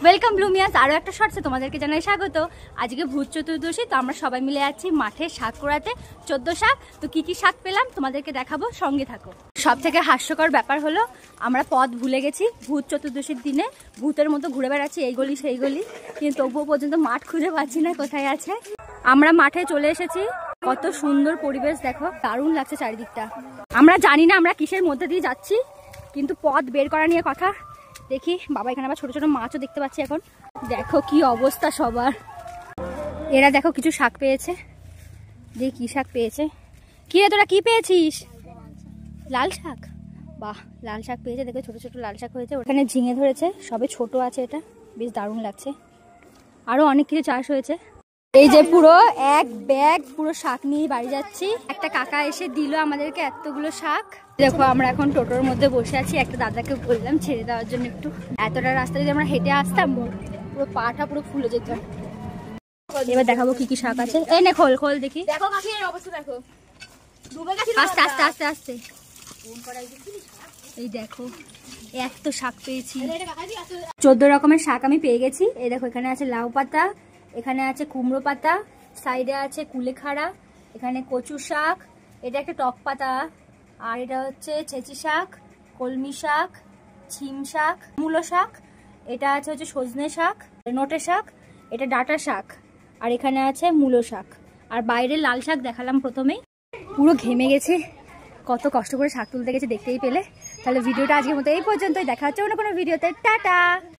Welcome ব্লুমিয়াস, আরও একটা শর্টসে তোমাদেরকে জানাই স্বাগত। আজকে ভূত চতুর্দশী, তো আমরা সবাই মিলে যাচ্ছি মাঠে শাক কুড়াতে, 14 শাক। তো কি কি শাক পেলাম তোমাদেরকে দেখাবো, সঙ্গে থাকো। সব থেকে হাস্যকর ব্যাপার হলো আমরা পথ ভুলে গেছি। ভূত চতুর্দশীর দিনে ভূতের মতো ঘুরে বেড়াচ্ছি এই গলি সেই গলি, কিন্তু তবুও পর্যন্ত মাঠ খুঁজে পাচ্ছি না কোথায় আছে। আমরা মাঠে চলে এসেছি, কত সুন্দর পরিবেশ দেখো, দারুণ লাগছে চারিদিকটা। আমরা জানি না আমরা কিসের মধ্যে দিয়ে যাচ্ছি, কিন্তু পথ বের করা নিয়ে কথা। দেখি বাবা, এখানে আবার ছোট ছোট মাছও দেখতে পাচ্ছি এখন। দেখো কি অবস্থা সবার। এরা দেখো কিছু শাক পেয়েছে, দেখি কি শাক পেয়েছে। কি রে তোরা কি পেয়েছিস? লাল শাক, বাহ লাল শাক পেয়েছে, দেখো ছোট ছোট লাল শাক হয়েছে। ওখানে ঝিঙে ধরেছে, সবে ছোট আছে, এটা বেশ দারুণ লাগছে। আরো অনেক কিছু চাষ হয়েছে। এই যে পুরো এক ব্যাগ পুরো শাক নিয়ে বাড়ি যাচ্ছি। একটা কাকা এসে দিল আমাদেরকে এতগুলো শাক। দেখো আমরা এখন টোটোর মধ্যে বসে আছি, একটা দাদাকে বললাম ছেড়ে দেওয়ার জন্য একটু। এতটা রাস্তা যদি আমরা হেঁটে আসতাম পুরো পাটা পুরো ফুলে যেত। এবার দেখাবো কি কি শাক আছে। এই নে খোল খোল দেখি। দেখো কাকির অবস্থা দেখো, আস্তে আস্তে আস্তে আস্তে। এই দেখো এত শাক পেয়েছি, 14 রকমের শাক আমি পেয়ে গেছি। এই দেখো এখানে আছে লাউ পাতা, এখানে আছে কুমড়ো পাতা, সাইডে আছে কুলেখাড়া, এখানে কচু শাক, এটা একটা টক পাতা, আর এটা হচ্ছে ছেঁচি শাক, কলমি শাক, ছিম শাক, মূলো শাক, এটা আছে হচ্ছে সজনে শাক, নোটে শাক, এটা ডাঁটা শাক, আর এখানে আছে মূলো শাক। আর বাইরে লাল শাক দেখালাম প্রথমেই। পুরো ঘেমে গেছে, কত কষ্ট করে শাক তুলতে গেছে দেখতেই পেলে। তাহলে ভিডিওটা আজকের মতো এই পর্যন্তই, দেখা হচ্ছে অন্য কোনো ভিডিওতে। টাটা।